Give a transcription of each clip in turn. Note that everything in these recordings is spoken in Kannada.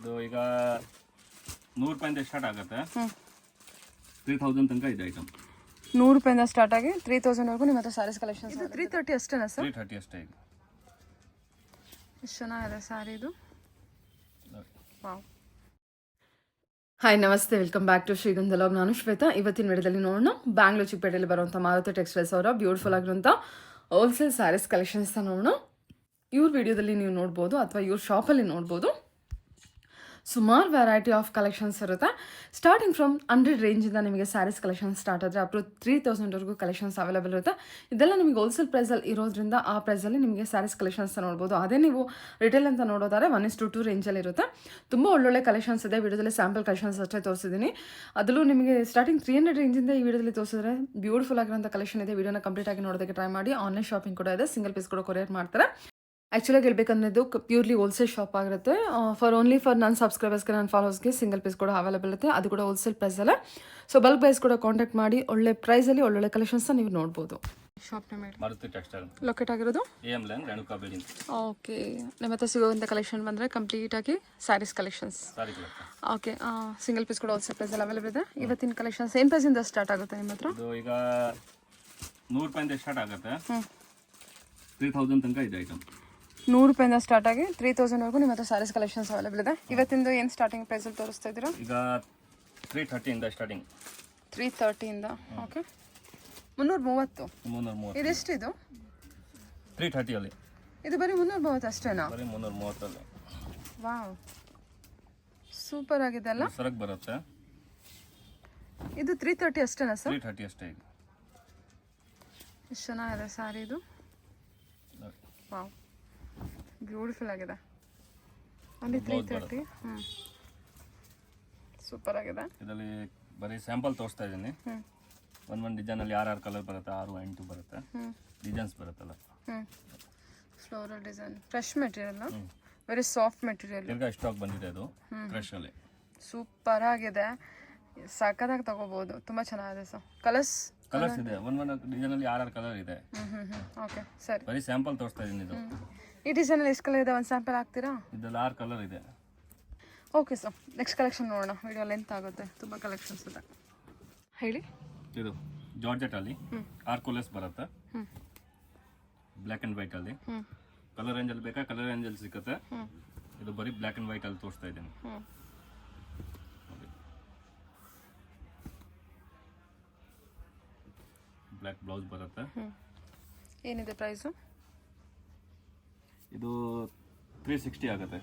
ಇದು ಈಗ 100 ರೂಪಾಯಿಂದ ಸ್ಟಾರ್ಟ್ ಆಗುತ್ತೆ. 3000 ತನಕ ಇದೆ ಐಟಮ್. 100 ರೂಪಾಯಿಂದ ಸ್ಟಾರ್ಟ್ ಆಗಿ 3000 ವರೆಗೂ ನಿಮ್ಮ ಹತ್ರ ಸ್ಯಾರೀಸ್ ಕಲೆಕ್ಷನ್ಸ್. ಇದು 330 ಅಷ್ಟೇನಾ ಸರ್? 330 ಅಷ್ಟೇ. ಈಗ ಎಷ್ಟು ಚೆನ್ನಾಗಿದೆ ಸ್ಯಾರಿ ಇದು. ವಾವ್. ಹಾಯ್ ನಮಸ್ತೆ, ವೆಲ್ಕಮ್ ಬ್ಯಾಕ್ ಟು ಶ್ರೀಗಂಧ ಲಾಗ್. ನಾನು ಶ್ವೇತಾ. ಇವತ್ತಿನ ವಿಡಿಯೋದಲ್ಲಿ ನೋಡೋಣ ಬ್ಯಾಂಗ್ಳೂರ್ ಚಿಕ್ಕಪೇಟೆಯಲ್ಲಿ ಬರುವಂಥ ಮಾರುತಿ ಟೆಕ್ಸ್ಟೈಲ್ಸ್ ಅವರ ಬ್ಯೂಟಿಫುಲ್ ಆಗಿರುವಂಥ ಹೋಲ್ಸೇಲ್ ಸ್ಯಾರೀಸ್ ಕಲೆಕ್ಷನ್ಸ್ನ ನೋಡೋಣ. ಇವ್ರ ವಿಡಿಯೋದಲ್ಲಿ ನೀವು ನೋಡ್ಬೋದು ಅಥವಾ ಇವ್ರ ಶಾಪಲ್ಲಿ ನೋಡ್ಬೋದು. ಸುಮಾರು ವೆರೈಟಿ ಆಫ್ ಕಲೆಕ್ಷನ್ಸ್ ಇರುತ್ತೆ. ಸ್ಟಾರ್ಟಿಂಗ್ ಫ್ರಮ್ 100 ರೇಂಜಿಂದ ನಿಮಗೆ ಸ್ಯಾರೀಸ್ ಕಲೆಕ್ಷನ್ಸ್ ಸ್ಟಾರ್ಟ್ ಆದರೆ ಅಪ್ ಟು 3000ವರೆಗೂ ಕಲೆಕ್ಷನ್ಸ್ ಅವೈಲೇಬಲ್ ಇರುತ್ತೆ. ಇದೆಲ್ಲ ನಿಮಗೆ ಹೋಲ್ಸೇಲ್ ಪ್ರೈಸಲ್ಲಿ ಇರೋದ್ರಿಂದ ಆ ಪ್ರೈಸಲ್ಲಿ ನಿಮಗೆ ಸ್ಯಾರೀಸ್ ಕಲೆಕ್ಷನ್ಸ್ ನೋಡ್ಬೋದು. ಅದೇ ನೀವು ರಿಟೇಲ್ ಅಂತ ನೋಡೋದಾದ್ರೆ 1:2 ರೇಂಜಲ್ಲಿ ಇರುತ್ತೆ. ತುಂಬ ಒಳ್ಳೊಳ್ಳೆ ಕಲೆಕ್ಷನ್ಸ್ ಇದೆ. ವಿಡಿಯೋದಲ್ಲಿ ಸ್ಯಾಂಪಲ್ ಕಲೆಕ್ಷನ್ಸ್ ಅಷ್ಟೇ ತೋರಿಸಿದ್ದೀನಿ. ಅದರಲ್ಲೂ ನಿಮಗೆ ಸ್ಟಾರ್ಟಿಂಗ್ 300 ರೇಂಜಿಂದ ಈ ವಿಡಿಯೋದಲ್ಲಿ ತೋರಿಸಿದ್ರೆ ಬ್ಯೂಟಿಫುಲ್ ಆಗಿರೋಂಥ ಕಲೆಕ್ಷನ್ ಇದೆ. ವಿಡಿಯೋನ ಕಂಪ್ಲೀಟ್ ಆಗಿ ನೋಡೋದಕ್ಕೆ ಟ್ರೈ ಮಾಡಿ. ಆನ್ಲೈನ್ ಶಾಪಿಂಗ್ ಕೂಡ ಇದೆ. ಸಿಂಗಲ್ ಪೀಸ್ ಕೂಡ ಕೊರಿಯರ್ ಮಾಡ್ತಾರೆ. ಆ್ಯಕ್ಚುಲಾಗಿ ಹೇಳ್ಬೇಕಂದ್ರೆ ಇದು ಪ್ಯೂರ್ಲಿ ಹೋಲ್ಸೇಲ್ ಶಾಪ್ ಆಗಿರುತ್ತೆ. ಫಾರ್ ನನ್ನ ಸಬ್ಸ್ಕ್ರೈಬರ್ಸ್ಗೆ, ನನ್ನ ಫಾಲೋವರ್ಸ್ಗೆ ಸಿಂಗಲ್ ಪೀಸ್ ಕೂಡ ಅವೈಲೇಬಲ್ ಇರುತ್ತೆ. ಅದು ಕೂಡ ಹೋಲ್ಸೇಲ್ ಪ್ರೈಸಲ್ಲೇ. ಸೊ ಬಲ್ಕ್ ಪ್ರೈಸ್ ಕೂಡ ಕಾಂಟ್ಯಾಕ್ಟ್ ಮಾಡಿ ಒಳ್ಳೆ ಪ್ರೈಸಲ್ಲಿ ಒಳ್ಳೊಳ್ಳೆ ಕಲೆಕ್ಷನ್ಸ್ನ ನೀವು ನೋಡ್ಬೋದು. ಶಾಪ್ ನೇಮ್ ಹೇಳಿ. ಮಾರುತಿ ಟೆಕ್ಸ್ಟೈಲ್ ಲೊಕೇಟ್ ಆಗಿರೋದು AM line Renuka building. Okay. ನಿಮ್ಮ ಹತ್ರ ಸಿಗೋವಂಥ ಕಲೆಕ್ಷನ್ ಬಂದರೆ ಕಂಪ್ಲೀಟಾಗಿ ಸ್ಯಾರೀಸ್ ಕಲೆಕ್ಷನ್ಸ್. ಸಾರಿ ಕಲೆಕ್ಷನ್. ಓಕೆ. ಸಿಂಗಲ್ ಪೀಸ್ ಕೂಡ ಹೋಲ್ಸೇಲ್ ಪ್ರೈಸಲ್ಲಿ ಅವೈಲೇಬಲ್ ಇದೆ. ಇವತ್ತಿನ ಕಲೆಕ್ಷನ್ಸ್ ಏನು ಪ್ರೈಸಿಂದ ಸ್ಟಾರ್ಟ್ ಆಗುತ್ತೆ ನಿಮ್ಮ ಹತ್ರ? ಇದು ಈಗ 100 ರೂಪಾಯಿಂದ ಸ್ಟಾರ್ಟ್ ಆಗುತ್ತೆ. 3000 ತನಕ ಇದೆ ಐಟಮ್. 100 ರೂಪಾಯಿಂದ ಸ್ಟಾರ್ಟ್ ಆಗಿ 3000ವರೆಗೂ ನಿಮ್ಮ ಹತ್ರ ಸ್ಯಾರೀಸ್ ಕಲೆಕ್ಷನ್ಸ್ ಅವೈಲೇಬಲ್ ಇದೆ. ಇವತ್ತಿಂದು ಏನು ಸ್ಟಾರ್ಟಿಂಗ್ ಪ್ರೈಸಲ್ಲಿ ತೋರಿಸ್ತಾ ಇದ್ದೀರಾ? ಈಗ 330 ಇಂದ ಸ್ಟಾರ್ಟಿಂಗ್. 330 ಇಂದ. ಓಕೆ. 330. 330. ಇದೆಷ್ಟು ಇದು? 330 ಅಲ್ಲಿ. ಇದು ಬರೀ 330 ಅಷ್ಟೇನಾ? ಬರೀ 330 ಅಲ್ಲಿ. ವಾವ್, ಸೂಪರ್ ಆಗಿದೆ ಅಲ್ಲ? ಸರಕ್ ಬರುತ್ತೆ. ಇದು 330 ಅಷ್ಟೇನಾ ಸರ್? 330 ಅಷ್ಟೇ. ಈಗ ಎಷ್ಟು ಚೆನ್ನಾಗಿದೆ ಸ್ಯಾರಿ ಇದು. ವಾವ್, ಬ್ಯೂಟಿಫುಲ್ ಆಗಿದೆ. ಅಲ್ಲಿ 330. ಸೂಪರ್ ಆಗಿದೆ. ಇದರಲ್ಲಿ ಬರೀ ಸ್ಯಾಂಪಲ್ ತೋರಿಸ್ತಾ ಇದ್ದೀನಿ. ಒಂದೊಂದು ಡಿಸೈನಲ್ಲಿ 6 ಕಲರ್ ಬರುತ್ತೆ, 6, 8 ಬರುತ್ತೆ. ಡಿಸೈನ್ಸ್ ಬರುತ್ತಲ್ಲ. Floral design, fresh material, very soft material. ತಿರ್ಗಾ ಸ್ಟಾಕ್ ಬಂದಿದೆ ಅದು ಫ್ರೆಶ್ ಅಲ್ಲಿ. ಸೂಪರ್ ಆಗಿದೆ. ಸಖತ್ತಾಗಿ ತಗೋಬಹುದು. ತುಂಬಾ ಚೆನ್ನಾಗಿದೆ ಸರ್. ಕಲರ್ಸ್ ಇದೆ. ಒಂದೊಂದು ಡಿಸೈನಲ್ಲಿ 6 ಕಲರ್ ಇದೆ. ಓಕೆ ಸರಿ. ಬರೀ ಸ್ಯಾಂಪಲ್ ತೋರಿಸ್ತಾ ಇದ್ದೀನಿ. ಇದು ಈ ಡಿಸೈನಲ್ಲಿ ಎಷ್ಟು ಕಲರ್ ಇದೆ? ಒಂದು ಸ್ಯಾಂಪಲ್ ಹಾಕ್ತೀರಾ? ಇದರಲ್ಲಿ 6 ಕಲರ್ ಇದೆ. ಓಕೆ ಸರ್, ನೆಕ್ಸ್ಟ್ ಕಲೆಕ್ಷನ್ ನೋಡೋಣ. ವಿಡಿಯೋ ಲೆಂತ್ ಆಗುತ್ತೆ, ತುಂಬ ಕಲೆಕ್ಷನ್ಸ್ ಇದೆ. ಹೇಳಿ. ಇದು ಜಾರ್ಜೆಟ್ ಅಲ್ಲಿ 6 ಕಲರ್ಸ್ ಬರುತ್ತೆ. ಬ್ಲ್ಯಾಕ್ ಆ್ಯಂಡ್ ವೈಟ್ ಅಲ್ಲಿ. ಕಲರ್ ರೇಂಜಲ್ಲಿ ಬೇಕಾ? ಕಲರ್ ರೇಂಜಲ್ಲಿ ಸಿಗುತ್ತೆ. ಇದು ಬರೀ ಬ್ಲ್ಯಾಕ್ ಆ್ಯಂಡ್ ವೈಟ್ ಅಲ್ಲಿ ತೋರಿಸ್ತಾ ಇದ್ದೀನಿ. ಬ್ಲ್ಯಾಕ್ ಬ್ಲೌಸ್ ಬರುತ್ತೆ. ಏನಿದೆ ಪ್ರೈಸು? ಇದು 360 ಆಗುತ್ತೆ.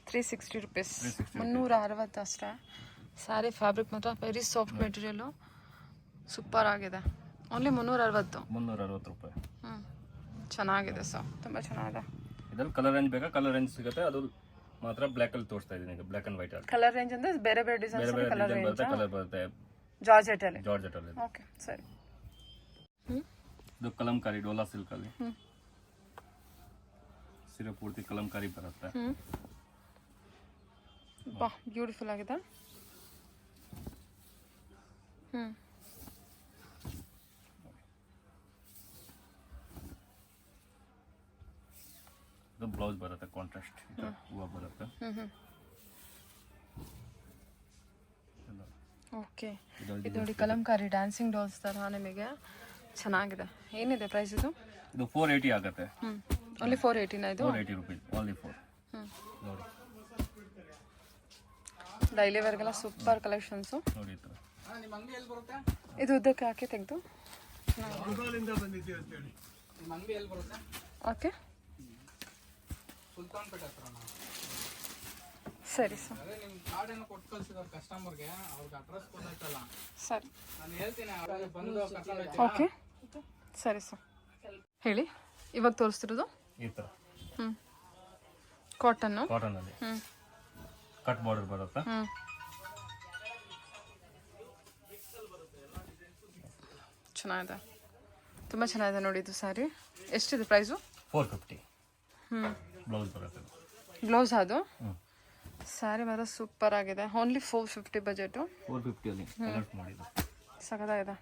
360 ರೂಪೀಸ್. 360 ಅಷ್ಟೇ. ಸ್ಯಾರಿ ಫ್ಯಾಬ್ರಿಕ್ ಮಾತ್ರ ವೆರಿ ಸಾಫ್ಟ್ ಮೆಟೀರಿಯಲು, ಸೂಪರ್ ಆಗಿದೆ. ಓನ್ಲಿ 360 ರೂಪಾಯಿ. ಚೆನ್ನಾಗಿದೆ ಸರ್, ತುಂಬ ಚೆನ್ನಾಗಿದೆ. ಇದರಲ್ಲಿ ಕಲರ್ ರೇಂಜ್ ಬೇಕಾ? ಕಲರ್ ರೇಂಜ್ ಸಿಗುತ್ತೆ. ಅದು ಮಾತ್ರ ಬ್ಲ್ಯಾಕ್ ಅಲ್ಲಿ ತೋರಿಸ್ತಾ ಇದ್ದೀನಿ. ಈಗ ಬ್ಲ್ಯಾಕ್ ಅಂಡ್ ವೈಟ್ ಅಲ್ಲಿ. ಕಲರ್ ರೇಂಜ್ ಅಂದ್ರೆ ಬೇರೆ ಬೇರೆ ಡಿಸೈನ್ಸ್ ಕಲರ್ ಬರುತ್ತೆ. ಕಲರ್ ಬರುತ್ತೆ ಜಾರ್ಜೆಟ್ ಅಲ್ಲಿ. ಓಕೆ ಸರಿ. ಇದು ಕಲಂಕಾರಿ ಡೋಲಾ ಸಿಲ್ಕ್ ಅಲ್ಲಿ ಸೀರೆ ಪೂರ್ತಿ ಕಲಂಕಾರಿ ಬರುತ್ತೆ. ಬಾ, ಬ್ಯೂಟಿಫುಲ್ ಆಗಿದೆ. ಇದು ಬ್ಲೌಸ್ ಬರುತ್ತೆ, ಕಾಂಟ್ರಾಸ್ಟ್ ಹೂವು ಬರುತ್ತೆ. ಓಕೆ. ಇದು ನೋಡಿ ಕಲಂಕಾರಿ ಡ್ಯಾನ್ಸಿಂಗ್ ಡಾಲ್ಸ್ ತರ ನಿಮಗೆ ಚೆನ್ನಾಗಿದೆ. ಏನಿದೆ ಪ್ರೈಸ್ ಇದು? ಇದು 480 ಆಗುತ್ತೆ. ಓನ್ಲಿ 480 ಇದು? 480 ರೂಪೀಸ್ ಓನ್ಲಿ 4. ನೋಡಿ, ಡೈಲಿ ವೇರ್ಗೆಲ್ಲ ಸೂಪರ್ ಕಲೆಕ್ಷನ್ಸು. ನೋಡಿ ಇದು ಉದ್ದಕ್ಕೆ ಹಾಕಿ ತೆಗೆದು. ಓಕೆ ಸರಿ ಸರ್. ಸರಿ ಓಕೆ ಸರಿ ಸರ್. ಹೇಳಿ. ಇವಾಗ ತೋರಿಸ್ತಿರೋದು ಈ ಥರ ಕಾಟನ್ನು. ಕಾಟನಲ್ಲಿ ಕಟ್ ಬಾರ್ಡರ್ ಬರುತ್ತೆ. ಚೆನ್ನಾಗಿದೆ, ತುಂಬ ಚೆನ್ನಾಗಿದೆ ನೋಡಿ ಇದು ಸ್ಯಾರಿ. ಎಷ್ಟಿದೆ ಪ್ರೈಸು? 450. ಬ್ಲೌಸ್ ಬರುತ್ತೆ. ಬ್ಲೌಸ್ ಅದು ಸ್ಯಾರಿ ಮಾತ್ರ ಸೂಪರ್ ಆಗಿದೆ. Only 450 budget. 450 ಅಲ್ಲಿ ಕಲರ್ಸ್ ಮಾಡಿದ್ದು ಸಖತ್ತಾಗಿದೆ.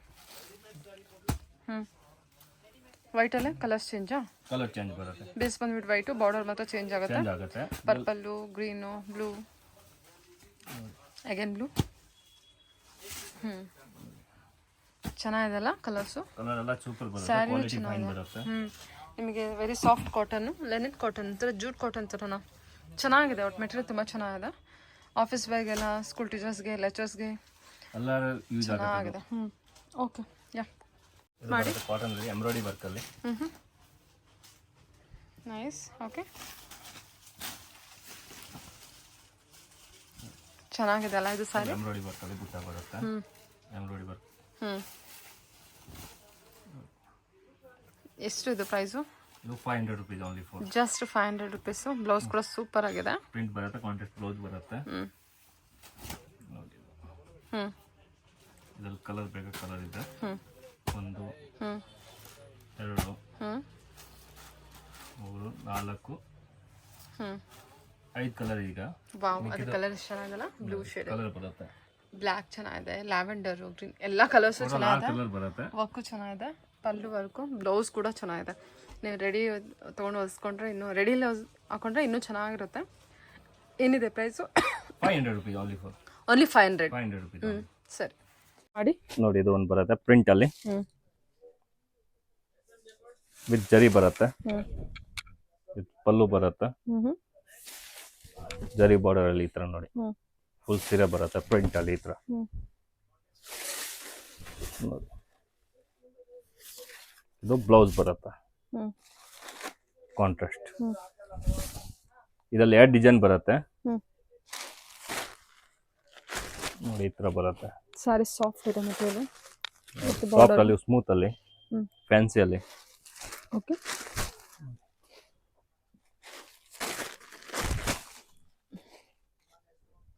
ವೈಟಲ್ಲೇ ಕಲರ್ಸ್ ಚೇಂಜಾ? ಕಲರ್ ಚೇಂಜ್ ಬರುತ್ತೆ. ಬೇಸ್ ಬಂದ್ಬಿಟ್ಟು ವೈಟು, ಬಾರ್ಡರ್ ಮಾತ್ರ ಚೇಂಜ್ ಆಗುತ್ತೆ. Purple, green, blue, again blue. ಚೆನ್ನಾಗಿದೆಲ್ಲ ಕಲರ್ಸು. ಕಲರ್ ಎಲ್ಲ ಸೂಪರ್ ಬರುತ್ತೆ, ಸ್ಯಾರಿ ಕ್ವಾಲಿಟಿ ಫೈನ್ ಚೆನ್ನಾಗಿದೆ. ಬರುತ್ತೆ. ನಿಮಗೆ very soft cotton, linen cotton ಥರ, ಜೂಟ್ ಕಾಟನ್ ಥರನ ಚೆನ್ನಾಗಿದೆ. ಒಟ್ಟು ಮೆಟೀರಿಯಲ್ ತುಂಬ ಚೆನ್ನಾಗಿದೆ. ಆಫೀಸ್ ವೇರ್ಗೆಲ್ಲ, ಸ್ಕೂಲ್ ಟೀಚರ್ಸ್ಗೆ, ಲೆಕ್ಚರ್ಸ್ಗೆ ಎಲ್ಲ ಯೂಸ್ ಆಗುತ್ತೆ. ಚೆನ್ನಾಗಿದೆ. ಓಕೆ, ಯಾ ಮಾಡಿ. ಕಾಟನ್ ಅಲ್ಲಿ ಎಂಬ್ರಾಯ್ಡರಿ ವರ್ಕ್ ಅಲ್ಲಿ. ನೈಸ್. ಓಕೆ, ಚೆನ್ನಾಗಿದೆ ಅಲ್ಲ ಇದು ಸ್ಯಾರಿ. ಎಂಬ್ರಾಯ್ಡರಿ ವರ್ಕ್ ಅಲ್ಲಿ ಬುಟ್ಟ ಬರುತ್ತೆ. Embroidery work. ಎಷ್ಟು ಇದು ಪ್ರೈಸು? ಇದು 500 rupees only for. Just 500 rupees. Blouse ಕೂಡ ಸೂಪರ್ ಆಗಿದೆ. ಪ್ರಿಂಟ್ ಬರುತ್ತೆ, ಕಾಂಟ್ರಾಸ್ಟ್ ಬ್ಲೌಸ್ ಬರುತ್ತೆ. ಇದ್ರಲ್ಲಿ ಕಲರ್ ಬೇಕಾದ ಕಲರ್ ಇದೆ. 1 2 3 4 5 ಕಲರ್ ಈಗ. ವಾವ್, ಅದು ಕಲರ್ ಚೆನ್ನಾಗಿದೆಲ್ಲ. ಬ್ಲೂ ಶೇಡ್, ಕಲರ್ ಬರುತ್ತೆ, ಬ್ಲ್ಯಾಕ್ ಚೆನ್ನಾಗಿದೆ, ಲ್ಯಾವೆಂಡರ್, ಗ್ರೀನ್ ಎಲ್ಲ ಕಲರ್ಸು ಚೆನ್ನಾಗಿದೆ. ಕಲರ್ ಬರುತ್ತೆ. ವರ್ಕು ಚೆನ್ನಾಗಿದೆ, ಪಲ್ಲು ವರ್ಕು, ಬ್ಲೌಸ್ ಕೂಡ ಚೆನ್ನಾಗಿದೆ. ನೀವು ರೆಡಿ ತೊಗೊಂಡು ಹೊಲಿಸ್ಕೊಂಡ್ರೆ ಇನ್ನೂ ರೆಡಿಲಿ ಹಾಕೊಂಡ್ರೆ ಇನ್ನೂ ಚೆನ್ನಾಗಿರುತ್ತೆ. ಏನಿದೆ price? 500 rupees only for. Only 500. 500 rupees. ಸರಿ ಮಾಡಿ. ನೋಡಿ, ಇದು ಒಂದು ಬರುತ್ತೆ ಪ್ರಿಂಟ್ ಅಲ್ಲಿ ವಿತ್ ಜರಿ ಬರುತ್ತೆ. ಪಲ್ಲು ಬರುತ್ತೆ, ಜರಿ ಬಾರ್ಡರ್ ಅಲ್ಲಿ ಈ ತರ ನೋಡಿ. ಫುಲ್ ಸೀರೆ ಬರುತ್ತೆ ಪ್ರಿಂಟ್ ಅಲ್ಲಿ ಈ ತರ ನೋಡಿ. ಇದು ಬ್ಲೌಸ್ ಬರುತ್ತೆ ಕಾಂಟ್ರಾಸ್ಟ್. ಇದರಲ್ಲಿ 2 ಡಿಸೈನ್ ಬರುತ್ತೆ ನೋಡಿ, ಈ ತರ ಬರುತ್ತೆ. ಸಾರಿ ಸಾಫ್ಟ್ ಇದೆ ಮೆಟೀರಿಯಲ್, ಸಾಫ್ಟ್ ಅಲ್ಲಿ, ಸ್ಮೂತ್ ಅಲ್ಲಿ, ಫ್ಯಾನ್ಸಿ ಅಲ್ಲಿ. ಓಕೆ,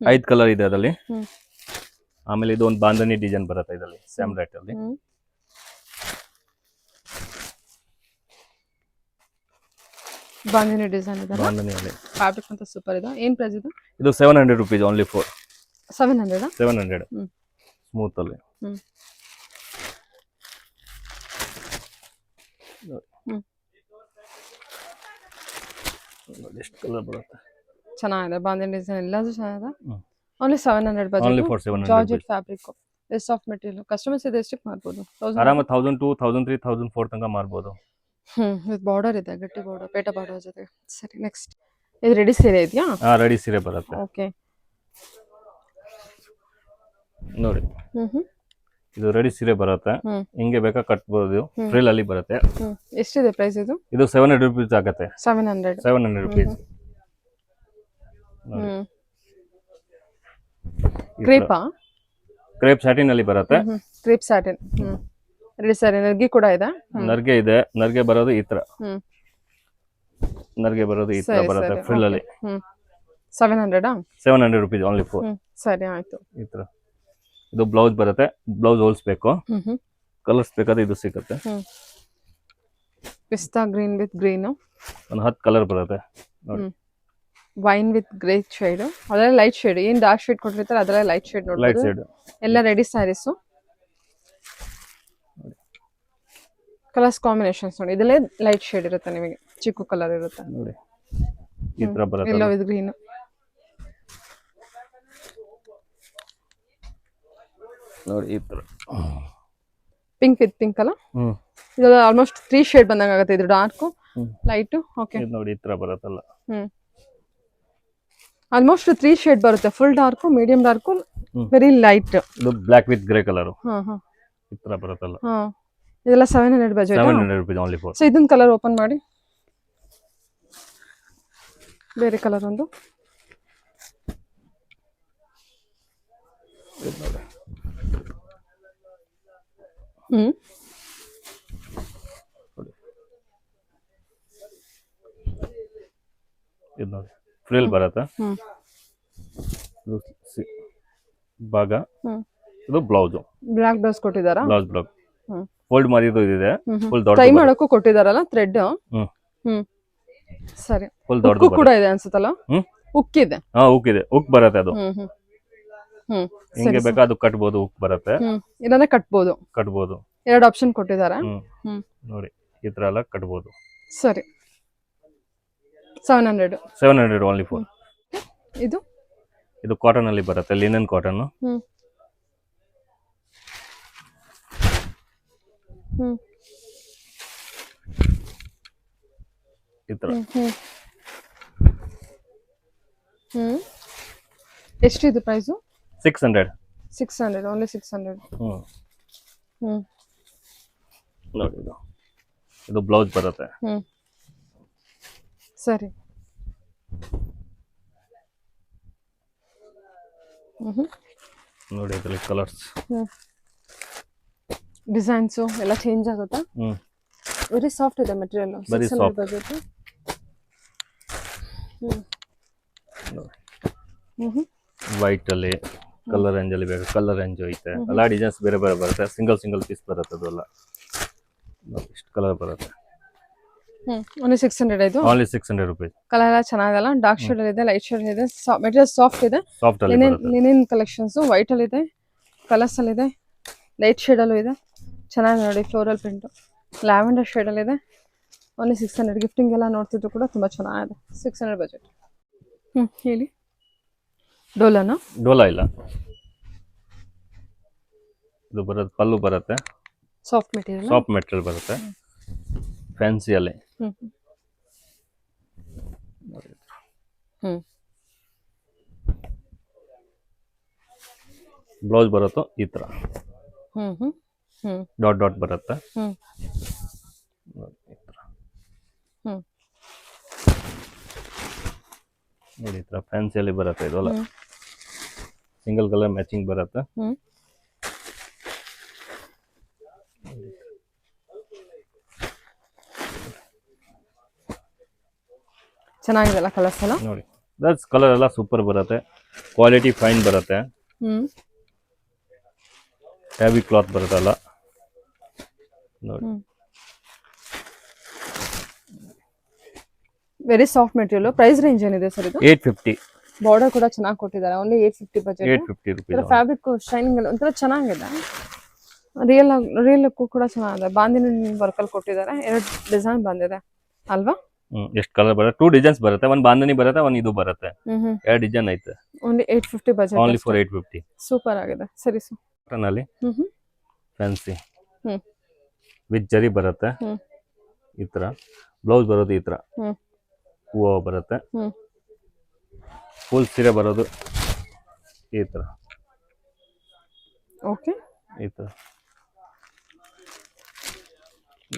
ಐದು ಕಲರ್ ಇದೆ ಅದರಲ್ಲಿ. ಆಮೇಲೆ ಇದು ಒಂದು ಬಾಂಧನಿ ಡಿಸೈನ್ ಬರುತ್ತೆ ಇದರಲ್ಲಿ, ಸೇಮ್ ರೇಟ್ ಅಲ್ಲಿ. ಬಾಂಧನಿ ಡಿಸೈನ್ ಇದೆ, ಬಾಂಧನಿ ಅಲ್ಲಿ ಫ್ಯಾಬ್ರಿಕ್ ಅಂತ ಸೂಪರ್ ಇದೆ. ಏನು ಪ್ರೈಸ್ ಇದು? ಇದು 700 rupees only for. 700. 700 ಸ್ಮೂತ್ ಅಲ್ಲಿ. ಎಷ್ಟು ಕಲರ್ ಬರುತ್ತೆ, ಚೆನ್ನಾಗಿದೆ. ಬಾಂಧನಿ ಡಿಸೈನ್ ಎಲ್ಲದೂ ಚೆನ್ನಾಗಿದೆ. Only 700 budget. only for 700 georgette fabric, ಎಷ್ಟು ಸಾಫ್ಟ್ ಮೆಟೀರಿಯಲ್. ಕಸ್ಟಮರ್ಸ್ ಇದೆ ಎಷ್ಟಕ್ಕೆ ಮಾಡ್ಬೋದು? ಆರಾಮ 1000 2 1003 1004 ತನಕ ಮಾರ್ಬೋದು. ವಿತ್ ಬಾರ್ಡರ್ ಇದೆ, ಗಟ್ಟಿ ಬಾರ್ಡರ್, ಪೇಟ ಬಾರ್ಡರ್ ಜೊತೆ. ಸರಿ, ನೆಕ್ಸ್ಟ್ ಇದು ರೆಡಿ ಸೀರೆ ಇದೆಯಾ? ರೆಡಿ ಸೀರೆ ಬರುತ್ತೆ. ಓಕೆ, ನೋಡಿ, ಇದು ರೆಡಿ ಸೀರೆ ಬರುತ್ತೆ. ಹಿಂಗೆ ಬೇಕಾ ಕಟ್ಬೋದು, ಫ್ರಿಲ್ ಅಲ್ಲಿ ಬರುತ್ತೆ. ಎಷ್ಟಿದೆ ಪ್ರೈಸ್ ಇದು? ಇದು 700 rupees ಆಗುತ್ತೆ. 700. 700 rupees. ಕ್ರೇಪಾ? ಕ್ರೇಪ್ ಸ್ಯಾಟಿನ್ ಅಲ್ಲಿ ಬರುತ್ತೆ. Crepe satin. ರೆಡಿ ಸರಿ. ನರ್ಗಿ ಕೂಡ ಇದೆ. ನರ್ಗೆ ಇದೆ, ನರ್ಗೆ ಬರೋದು ಈ ತರ. ನರ್ಗೆ ಬರೋದು ಈ ತರ ಬರುತ್ತೆ ಫ್ರಿಲ್ ಅಲ್ಲಿ. 700. 700 rupees only for. ಸರಿ, ಆಯ್ತು. ಈ ತರ ಇದು ಬ್ಲೌಸ್ ಬರುತ್ತೆ. ಬ್ಲೌಸ್ ಹೋಲ್ಸ್ಬೇಕು, ಕಲರ್ಸ್ ಬೇಕಾದ್ರೆ ಇದು ಸಿಗುತ್ತೆ. ಪಿಸ್ತಾ ಗ್ರೀನ್ ವಿತ್ ಗ್ರೀನ್, ಒಂದು 10 ಕಲರ್ ಬರುತ್ತೆ ನೋಡಿ. ವೈನ್ ವಿತ್ ಗ್ರೇ ಶೇಡ್, ಅದೆಲ್ಲ ಲೈಟ್ ಶೇಡ್. ಏನ್ ಡಾರ್ಕ್ ಶೇಡ್ ಕೊಟ್ಟಿರ್ತಾರೆ ಅದೆಲ್ಲ ಲೈಟ್ ಶೇಡ್ ನೋಡಿ. ಲೈಟ್ ಶೇಡ್ ಎಲ್ಲ ರೆಡಿ ಸ್ಯಾರೀಸ್. ಕಲರ್ಸ್ ಕಾಂಬಿನೇಷನ್ಸ್ ನೋಡಿ, ಇದೆಲ್ಲ ಲೈಟ್ ಶೇಡ್ ಇರುತ್ತೆ, ನಿಮಗೆ ಚಿಕ್ಕು ಕಲರ್ ಇರುತ್ತೆ ನೋಡಿ. ಈ ತರ ಬರುತ್ತೆ, ಎಲ್ಲೋ ವಿತ್ ಗ್ರೀನ್. ನೋಡಿ ಈ ತರ. ಪಿಂಕ್ ವಿತ್ ಪಿಂಕ್ ಅಲ್ಲ, ಇದೆಲ್ಲ ಆಲ್ಮೋಸ್ಟ್ 3 ಶೇಡ್ ಬಂದಂಗ ಆಗುತ್ತೆ. ಇದು ಡಾರ್ಕ್, ಲೈಟ್. ಓಕೆ, ನೋಡಿ ಈ ತರ ಬರುತ್ತಲ್ಲ. ಆಲ್ಮೋಸ್ಟ್ 3 ಶೇಡ್ ಬರುತ್ತೆ. Full dark, medium dark, very light. ಇದು ಬ್ಲಾಕ್ ವಿತ್ ಗ್ರೇ ಕಲರ್ ಈ ತರ ಬರುತ್ತಲ್ಲ. ಇದೆಲ್ಲ 700 budget. 700 rupees only for. So ಇದೊಂದು ಕಲರ್ ಓಪನ್ ಮಾಡಿ, ಬೇರೆ ಕಲರ್ ಒಂದು. ಇದು ನೋಡಿ, ಫ್ರಿಲ್ ಬರುತ್ತೆ. ಭಾಗ ಇದು ಬ್ಲೌಸ್. ಬ್ಲಾಕ್ ಬ್ಲೌಸ್ ಕೊಟ್ಟಿದಾರಾ? ಬ್ಲೌಸ್ ಬ್ಲಾಕ್ ಫೋಲ್ಡ್ ಮಾಡಿದ್ದು ಇದೆ. ಫುಲ್ ದೊಡ್ಡ ಟ್ರೈ ಮಾಡೋಕ್ಕೂ ಕೊಟ್ಟಿದಾರಲ್ಲ ಥ್ರೆಡ್. ಸರಿ, ಫುಲ್ ದೊಡ್ಡ ಕೂಡ ಇದೆ ಅನ್ಸುತ್ತಲ್ಲ. ಉಕ್ ಇದೆ. ಉಕ್ ಇದೆ, ಉಕ್ ಬರುತ್ತೆ ಅದು. ಹಿಂಗೆ ಬೇಕಾ ಅದು ಕಟ್ಬೋದು, ಉಕ್ ಬರುತ್ತೆ. ಇದನ್ನ ಕಟ್ಬೋದು. ಎರಡು ಆಪ್ಷನ್ ಕೊಟ್ಟಿದ್ದಾರೆ ನೋಡಿ. ಈ ತರ ಎಲ್ಲ ಕಟ್ಬೋದು. ಸರಿ, 700 only for. ಇದು ಇದು ಕಾಟನ್ ಅಲ್ಲಿ ಬರುತ್ತೆ, ಲಿನನ್ ಕಾಟನ್. ಹ್ಮ್ ಹ್ಮ್ ಈ ತರ ಹ್ಮ್ ಹ್ಮ್ ಎಷ್ಟಿದೆ ಪ್ರೈಸು? 600. 600, ಓನ್ಲಿ 600. ಹ್ಮ್ ನೋಡಿ ಇದು ಬ್ಲೌಸ್ ಬರುತ್ತೆ. ಹ್ಮ್ ಸರಿ. ನೋಡಿ ಇದರಲ್ಲಿ ಕಲರ್ಸ್. ಡಿಸೈನ್ಸು ಎಲ್ಲ ಚೇಂಜ್ ಆಗುತ್ತಾ? ವೆರಿ ಸಾಫ್ಟ್ ಇದೆ material. Very soft. Budget. White ಅಲ್ಲಿ ಕಲರ್ ರೇಂಜ್ ಅಲ್ಲಿ ಬೇಕು, ಕಲರ್ ರೇಂಜ್ ಐತೆ. ಎಲ್ಲ ಡಿಸೈನ್ಸ್ ಬೇರೆ ಬೇರೆ ಬರುತ್ತೆ. ಸಿಂಗಲ್ ಪೀಸ್ ಬರುತ್ತೆ ಅದೆಲ್ಲ. ಇಷ್ಟು ಕಲರ್ ಬರುತ್ತೆ. ಓನ್ಲಿ 600 ಇದು. Only 600 rupees. ಕಲರ್ ಎಲ್ಲ ಚೆನ್ನಾಗಲ್ಲ. ಡಾರ್ಕ್ ಶೇಡ್ ಇದೆ, ಲೈಟ್ ಶೇಡ್ ಇದೆ, ಮೆಟೀರಿಯಲ್ ಸಾಫ್ಟ್ ಇದೆ. ಸಾಫ್ಟ್ ಅಲ್ಲಿ ಬರುತ್ತೆ. ಲಿನಿನ್ ಕಲೆಕ್ಷನ್ಸ್ ವೈಟ್ ಅಲ್ಲಿ ಇದೆ, ಕಲರ್ಸ್ ಅಲ್ಲಿ ಇದೆ, ಲೈಟ್ ಶೇಡ್ ಅಲ್ಲೂ ಇದೆ. ಚೆನ್ನಾಗಿ ನೋಡಿ, ಫ್ಲೋರಲ್ ಪ್ರಿಂಟ್ ಲ್ಯಾವೆಂಡರ್ ಶೇಡ್ ಅಲ್ಲಿ ಇದೆ. ಓನ್ಲಿ 600. ಗಿಫ್ಟಿಂಗ್ ಎಲ್ಲ ನೋಡ್ತಿದ್ರು ಕೂಡ ತುಂಬಾ ಚೆನ್ನಾಗಿದೆ. 600 ಬಜೆಟ್. ಹೇಳಿ. ಡೋಲಾನ? ಡೋಲಾ ಇಲ್ಲ, ಇದು ಬರುತ್ತೆ ಪಲ್ಲು ಬರುತ್ತೆ. Soft material. ಸಾಫ್ಟ್ ಮೆಟೀರಿಯಲ್ ಬರುತ್ತೆ, ಫ್ಯಾನ್ಸಿ ಅಲ್ಲಿ. ಬ್ಲೌಸ್ ಬರುತ್ತೋ ಈ ತರ ಡಾಟ್ ಡಾಟ್ ಬರುತ್ತೆ. ನೋಡಿ ಈ ತರ ಫ್ಯಾನ್ಸಿ ಅಲ್ಲಿ ಬರುತ್ತೆ. ಇದು ಅಲ್ಲ, ಸಿಂಗಲ್ ಕಲರ್ ಮ್ಯಾಚಿಂಗ್ ಬರುತ್ತೆ. ಚೆನ್ನಾಗಿದೆಲ್ಲ ಕಲರ್ಸ್ ಎಲ್ಲ. ನೋಡಿ ದಟ್ಸ್ ಕಲರ್ ಎಲ್ಲ ಸೂಪರ್ ಬರುತ್ತೆ, ಕ್ವಾಲಿಟಿ ಫೈನ್ ಬರುತ್ತೆ. ಹೆವಿ ಕ್ಲಾತ್ ಬರುತ್ತಲ್ಲ ನೋಡಿ. Very soft material. Price range ಏನಿದೆ ಸರ್ ಇದು? 850. ಬಾರ್ಡರ್ ಕೂಡ ಚೆನ್ನಾಗಿ ಕೊಟ್ಟಿದ್ದಾರೆ. Only 850 budget. 850 rupees. Fabric shining ಎಲ್ಲ ಒಂಥರ ಚೆನ್ನಾಗಿದೆ. ರಿಯಲ್ ಲುಕ್ ಕೂಡ ಚೆನ್ನಾಗಿದೆ. ಬಾಂದಿನಿ ವರ್ಕ್ ಅಲ್ಲಿ ಕೊಟ್ಟಿದ್ದಾರೆ. 2 ಡಿಸೈನ್ ಬಂದಿದೆ ಅಲ್ವಾ? ಎಷ್ಟು ಕಲರ್ ಬರುತ್ತೆ? 2 ಡಿಸೈನ್ಸ್ ಬರುತ್ತೆ. ಒಂದು ಬಾಂಧನಿ ಬರುತ್ತೆ, ಒಂದು ಇದು ಬರುತ್ತೆ. 2 ಡಿಸೈನ್ ಐತೆ. Only 850 budget. Only for 850. Super ಆಗಿದೆ. ಸರಿ ಸರ್. ಕಾಟನ್ ಅಲ್ಲಿ ಫ್ಯಾನ್ಸಿ ಹ್ಮ್ ವಿತ್ ಜರಿ ಬರುತ್ತೆ. ಈ ತರ ಬ್ಲೌಸ್ ಬರೋದು, ಈ ತರ ಹೂವು ಬರುತ್ತೆ. ಫುಲ್ ಸೀರೆ ಬರೋದು ಈ ತರ. ಓಕೆ. ಈ ತರ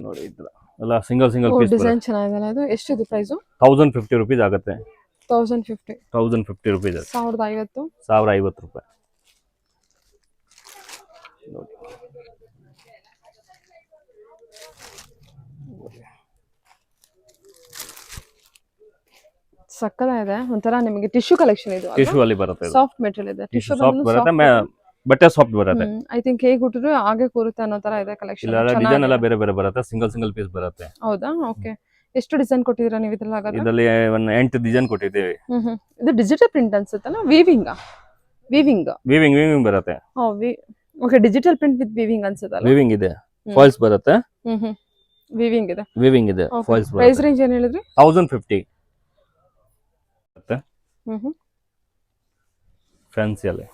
ನೋಡಿ, ಈ ತರ ಎಲ್ಲ ಸಿಂಗಲ್ ಪೀಸ್ ಡಿಸೈನ್ ಚೆನ್ನಾಗಿದೆ. ಇದು ಎಷ್ಟಿದೆ ಪ್ರೈಸ್? 1050 ರುಪೀಸ್ ಆಗುತ್ತೆ. 1050. 1050 ರುಪೀಸ್. 1050. 1050 ರೂಪಾಯಿ. ನೋಡಿ ಸಕ್ಕದಾಗಿದೆ. ಒಂಥರ ನಿಮಗೆ ಟಿಶ್ಯೂ ಕಲೆಕ್ಷನ್ ಇದು. ಟಿಶ್ಯೂ ಅಲ್ಲಿ ಬರುತ್ತೆ. ಸಾಫ್ಟ್ ಮೆಟೀರಿಯಲ್ ಇದೆ. ಟಿಶ್ಯೂ ಸಾಫ್ಟ್ ಬರುತ್ತೆ, ಬಟ್ಟೆ ಸಾಫ್ಟ್ ಬರುತ್ತೆ. ಐ ಥಿಂಕ್ ಹೇಗೆ ಹುಟ್ಟಿದ್ರು ಹಾಗೆ ಕೂರುತ್ತೆ ಅನ್ನೋ ತರ ಇದೆ ಕಲೆಕ್ಷನ್. ಇಲ್ಲ ಡಿಸೈನ್ ಎಲ್ಲ ಬೇರೆ ಬೇರೆ ಬರುತ್ತೆ, ಸಿಂಗಲ್ ಪೀಸ್ ಬರುತ್ತೆ. ಹೌದಾ? ಓಕೆ. ಎಷ್ಟು ಡಿಸೈನ್ ಕೊಟ್ಟಿದ್ದೀರಾ ನೀವು ಇದ್ರಲ್ಲಿ? ಹಾಗಾದ್ರೆ ಇದರಲ್ಲಿ ಒಂದು 8 ಡಿಸೈನ್ ಕೊಟ್ಟಿದ್ದೀವಿ. ಇದು ಡಿಜಿಟಲ್ ಪ್ರಿಂಟ್ ಅನ್ಸುತ್ತಲ್ಲ? ವೀವಿಂಗ್ ಬರುತ್ತೆ. Okay, digital print with weaving ಅನ್ಸುತ್ತಲ್ಲ? ವೀವಿಂಗ್ ಇದೆ, ಫಾಯಿಲ್ಸ್ ಬರುತ್ತೆ. ವೀವಿಂಗ್ ಇದೆ. ಫಾಯಿಲ್ಸ್ ಬರುತ್ತೆ. ಪ್ರೈಸ್ ರೇಂಜ್ ಏನು ಹೇಳಿದ್ರಿ? 1050. ಫ್ಯಾನ್ಸಿ ಅಲ್ಲಿ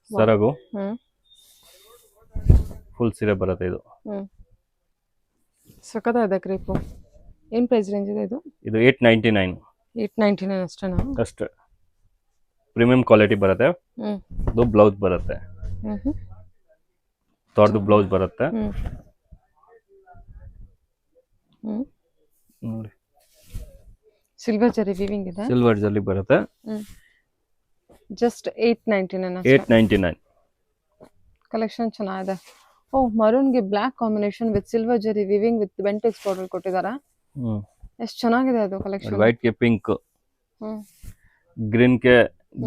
ಸರಗು ಫುಲ್ ಸೀರೆ ಬರುತ್ತೆ. ಇದು ಸಕ್ಕತ್ತಾಗಿದೆ ಕ್ರೇಪು. ಏನು ಪ್ರೈಸ್ ರೇಂಜ್ ಇದೆ ಇದು? ಇದು 899. 899 ಅಷ್ಟೇನಾ? ಅಷ್ಟೇ. ಪ್ರೀಮಿಯಂ ಕ್ವಾಲಿಟಿ ಬರುತ್ತೆ. ಇದು ಬ್ಲೌಸ್ ಬರುತ್ತೆ, ತೋರ್ದು ಬ್ಲೌಸ್ ಬರುತ್ತೆ. ನೋಡಿ ಸಿಲ್ವರ್ ಜರಿ ವೀವಿಂಗ್ ಇದೆ. ಸಿಲ್ವರ್ ಜರಿ ಬರುತ್ತೆ. ಜಸ್ಟ್ 899. 899. ಕಲೆಕ್ಷನ್ ಚೆನ್ನಾಗಿದೆ. ಓ, ಮರೂನ್ಗೆ black combination with silver zari weaving with Bentex border ಕೊಟ್ಟಿದ್ದಾರೆ. ಎಷ್ಟು ಚೆನ್ನಾಗಿದೆ ಅದು ಕಲೆಕ್ಷನ್. ವೈಟ್ ಗೆ ಪಿಂಕ್, ಗ್ರೀನ್ ಗೆ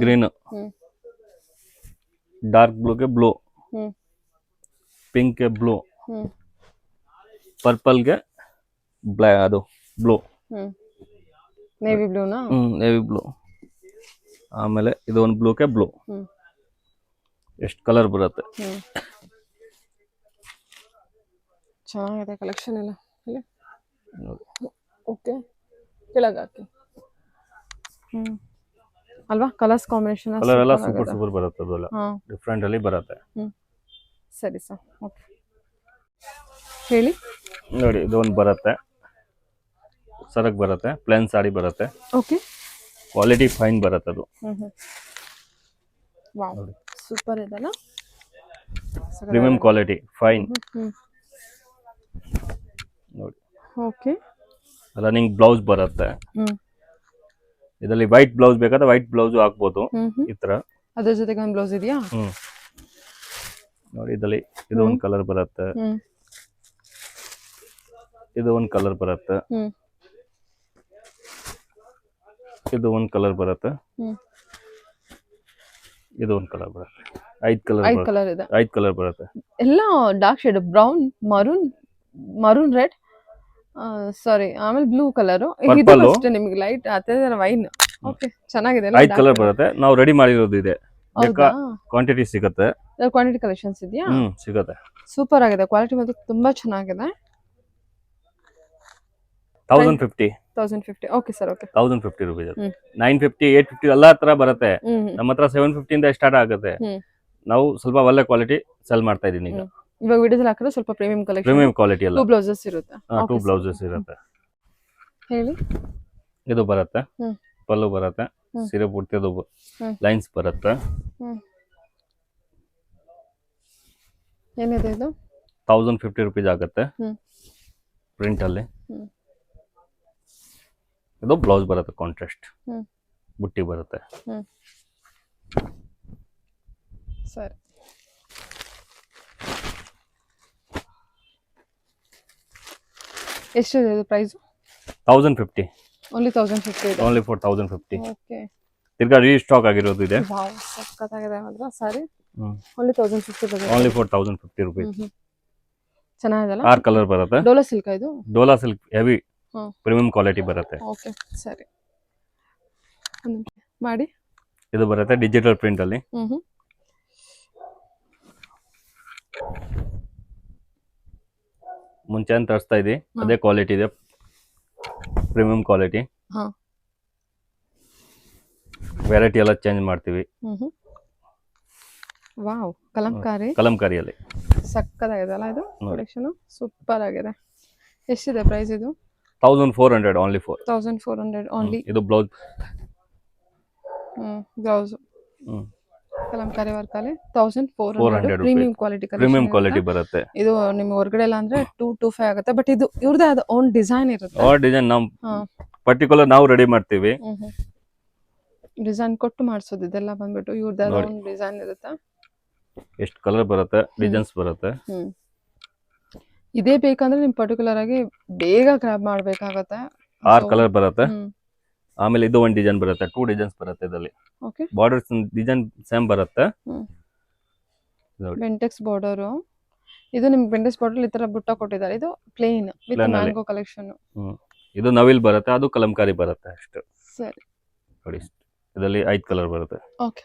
ಗ್ರೀನ್, ಡಾರ್ಕ್ ಬ್ಲೂ ಗೆ ಬ್ಲೂ, ಪಿಂಕ್ ಗೆ ಬ್ಲೂ, ಪರ್ಪಲ್ ಗೆ ಬ್ಲಾಕ್, ಅದು ಬ್ಲೂ, ನೇವಿ ಬ್ಲೂನಾ? Navy blue. ಆಮೇಲೆ ಇದು ಒಂದು ಬ್ಲೂ ಗೆ ಬ್ಲೂ. ಎಷ್ಟು ಕಲರ್ ಬರುತ್ತೆ. ಚೆನ್ನಾಗಿದೆ ಕಲೆಕ್ಷನ್ ಎಲ್ಲ. ಓಕೆ, ಕೆಳಗೆ ಹಾಕಿ. ಅಲ್ವಾ ಕಲರ್ಸ್ ಕಾಂಬಿನೇಷನ್ ಕಲರ್ ಎಲ್ಲ ಸೂಪರ್ ಸೂಪರ್ ಬರುತ್ತೆ, ಅದೆಲ್ಲ ಹಾ ಡಿಫ್ರೆಂಟ್ ಅಲ್ಲಿ ಬರುತ್ತೆ. ಸರಿ ಸರ್, ಓಕೆ ಹೇಳಿ. ನೋಡಿ ಇದು ಒಂದು ಬರುತ್ತೆ, ಸರಕ್ ಬರುತ್ತೆ, ಪ್ಲೇನ್ ಸಾಡಿ ಬರುತ್ತೆ, ಓಕೆ. ಕ್ವಾಲಿಟಿ ಫೈನ್ ಬರುತ್ತೆ ಅದು. ವಾವ್, ಸೂಪರ್ ಇದೆಲ್ಲ, ಪ್ರೀಮಿಯಂ ಕ್ವಾಲಿಟಿ ಫೈನ್. ನೋಡಿ ಓಕೆ. ರನ್ನಿಂಗ್ ಬ್ಲೌಸ್ ಬರುತ್ತೆ. ಇದರಲ್ಲಿ ವೈಟ್ ಬ್ಲೌಸ್ ಬೇಕಾದ್ರೆ ವೈಟ್ ಬ್ಲೌಸ್ ಹಾಕ್ಬೋದು ಈ ತರ. ಅದ್ರ ಜೊತೆಗೆ ಒಂದು ಬ್ಲೌಸ್ ಇದೆಯಾ? ನೋಡಿ ಇದರಲ್ಲಿ ಇದು ಒಂದು ಕಲರ್ ಬರುತ್ತೆ, ಇದು ಒಂದು ಕಲರ್ ಬರುತ್ತೆ, ಇದು ಒಂದು ಕಲರ್ ಬರುತ್ತೆ, ಇದು ಒಂದು ಕಲರ್ ಬರುತ್ತೆ. 5 ಕಲರ್ ಇದೆ. 5 ಕಲರ್ ಬರುತ್ತೆ. ಎಲ್ಲ dark shade, brown, maroon red, sari, ಆಮೇಲೆ ಬ್ಲೂ ಕಲರ್. ಇದು ಅಷ್ಟೇ ನಿಮಗೆ ಲೈಟ್ ಆತರ ವೈನ್. ಓಕೆ, ಚೆನ್ನಾಗಿದೆ. 5 ಕಲರ್ ಬರುತ್ತೆ. ನಾವು ರೆಡಿ ಮಾಡಿರೋದು ಇದೆ, ಕ್ವಾಂಟಿಟಿ ಸಿಗುತ್ತೆ. ಕ್ವಾಂಟಿಟಿ ಕಲೆಕ್ಷನ್ಸ್ ಇದೆಯಾ? ಸಿಗುತ್ತೆ. ಸೂಪರ್ ಆಗಿದೆ, ಕ್ವಾಲಿಟಿ ಮಾತ್ರ ತುಂಬಾ ಚೆನ್ನಾಗಿದೆ. 1050. Okay sir, okay. 1050 ರೂಪೀಸ್. 950, 850 ಎಲ್ಲಾ ತರ ಬರುತ್ತೆ. ನಮ್ಮ ಹತ್ರ 750 ಇಂದ ಸ್ಟಾರ್ಟ್ ಆಗುತ್ತೆ. ನಾವು ಸ್ವಲ್ಪ ಒಳ್ಳೆ ಕ್ವಾಲಿಟಿ ಸೆಲ್ ಮಾಡ್ತಾ ಇದೀನಿ ಈಗ. ಇವಾಗ ವಿಡಿಯೋದಲ್ಲಿ ಹಾಕಿದ್ರೆ ಸ್ವಲ್ಪ ಪ್ರೀಮಿಯಂ ಕಲೆಕ್ಷನ್, ಪ್ರೀಮಿಯಂ ಕ್ವಾಲಿಟಿ ಎಲ್ಲ. 2 ಬ್ಲೌಸಸ್ ಇರುತ್ತೆ. 2 ಬ್ಲೌಸಸ್ ಇರುತ್ತೆ. ಹೇಳಿ. ಇದು ಬರುತ್ತೆ, ಪಲ್ಲು ಬರುತ್ತೆ, ಸೀರೆ ಪೂರ್ತಿ ಅದು ಲೈನ್ಸ್ ಬರುತ್ತೆ. ಏನಿದೆ ಇದು? 1050 ರೂಪೀಸ್ ಆಗುತ್ತೆ ಪ್ರಿಂಟ್ ಅಲ್ಲಿ. ಇದು ಬ್ಲೌಸ್ ಬರುತ್ತೆ, ಕಾಂಟ್ರಾಸ್ಟ್ ಬುಟ್ಟಿ ಬರುತ್ತೆ. ಸರಿ, ಎಷ್ಟಿದೆ ಇದು ಪ್ರೈಸ್? 1050. ಓನ್ಲಿ 1050 ಇದೆ. Only for 1050. ಓಕೆ. ತಿರ್ಗಾ ರೀಸ್ಟಾಕ್ ಆಗಿರೋದು ಇದೆ. ವಾವ್, ಸಕ್ಕತ್ತಾಗಿದೆ ಮಾತ್ರ ಸಾರಿ. ಓನ್ಲಿ 1050 ಬರುತ್ತೆ. Only for 1050 rupees. ಚೆನ್ನಾಗಿದೆಲ್ಲ. 6 ಕಲರ್ ಬರುತ್ತೆ. ಡೋಲಾ ಸಿಲ್ಕ್ ಇದು? Dola silk heavy premium quality ಬರುತ್ತೆ. ಓಕೆ, ಸರಿ ಮಾಡಿ. ಇದು ಬರುತ್ತೆ ಡಿಜಿಟಲ್ ಪ್ರಿಂಟ್ ಅಲ್ಲಿ. ಮುಂಚೆ ಅಂತ ತರಿಸ್ತಾ ಇದ್ವಿ, ಅದೇ ಕ್ವಾಲಿಟಿ ಇದೆ, ಪ್ರೀಮಿಯಂ ಕ್ವಾಲಿಟಿ. ವೆರೈಟಿ ಎಲ್ಲ ಚೇಂಜ್ ಮಾಡ್ತೀವಿ. ವಾವ್, ಕಲಂಕಾರಿಯಲ್ಲಿ ಸಕ್ಕತ್ತಾಗಿದೆ ಅಲ್ಲ ಇದು ಕಲೆಕ್ಷನ್, ಸೂಪರ್ ಆಗಿದೆ. ಎಷ್ಟಿದೆ ಪ್ರೈಸ್ ಇದು? 1400 ಓನ್ಲಿ ಫಾರ್ 1400 ಓನ್ಲಿ. ಇದು ಬ್ಲೌಸ್. ಬ್ಲೌಸ್ ಕಲಂಕಾರಿ ವರ್ಕ್ ಅಲ್ಲಿ 1400. ಪ್ರೀಮಿಯಂ ಕ್ವಾಲಿಟಿ ಬರುತ್ತೆ. ಇದು ನಿಮ್ಗೆ ಹೊರಗಡೆ ಎಲ್ಲ ಅಂದ್ರೆ 225 ಆಗುತ್ತೆ, ಬಟ್ ಇದು ಇವ್ರದೇ ಆದ ಓನ್ ಡಿಸೈನ್ ಇರುತ್ತೆ. ಡಿಸೈನ್ ನಾವು ಪರ್ಟಿಕ್ಯುಲರ್ ನಾವು ರೆಡಿ ಮಾಡ್ತೀವಿ. ಡಿಸೈನ್ ಕೊಟ್ಟು ಮಾಡಿಸೋದು ಇದೆಲ್ಲ ಬಂದ್ಬಿಟ್ಟು ಇವ್ರದೇ ಆದ ಓನ್ ಡಿಸೈನ್ ಇರುತ್ತೆ. ಎಷ್ಟು ಕಲರ್ ಬರುತ್ತೆ, ಡಿಸೈನ್ಸ್ ಬರುತ್ತೆ. ಇದೇ ಬೇಕಂದ್ರೆ ನಿಮ್ ಪರ್ಟಿಕ್ಯುಲರ್ ಆಗಿ ಬೇಗ ಗ್ರಾಬ್ ಮಾಡ್ಬೇಕಾಗತ್ತೆ. 6 ಕಲರ್ ಬರುತ್ತೆ. ಆಮೇಲೆ ಇದು ಒಂದು ಡಿಸೈನ್ ಬರುತ್ತೆ, 2 ಡಿಸೈನ್ಸ್ ಬರುತ್ತೆ ಇದರಲ್ಲಿ. ಓಕೆ. ಬಾರ್ಡರ್ಸ್ ಡಿಸೈನ್ ಸೇಮ್ ಬರುತ್ತೆ. ಬೆಂಟೆಕ್ಸ್ ಬಾರ್ಡರ್. ಇದು ನಿಮ್ಗೆ ಬೆಂಟೆಕ್ಸ್ ಬಾರ್ಡರ್ ಈ ತರ ಬುಟ್ಟ ಕೊಟ್ಟಿದ್ದಾರೆ. ಇದು ಪ್ಲೇನ್ ವಿತ್ ಮ್ಯಾಂಗೋ ಕಲೆಕ್ಷನ್. ಇದು ನವಿಲ್ ಬರುತ್ತೆ, ಅದು ಕಲಂಕಾರಿ ಬರುತ್ತೆ ಅಷ್ಟು. ಸರಿ ನೋಡಿ, ಇದರಲ್ಲಿ 5 ಕಲರ್ ಬರುತ್ತೆ. ಓಕೆ.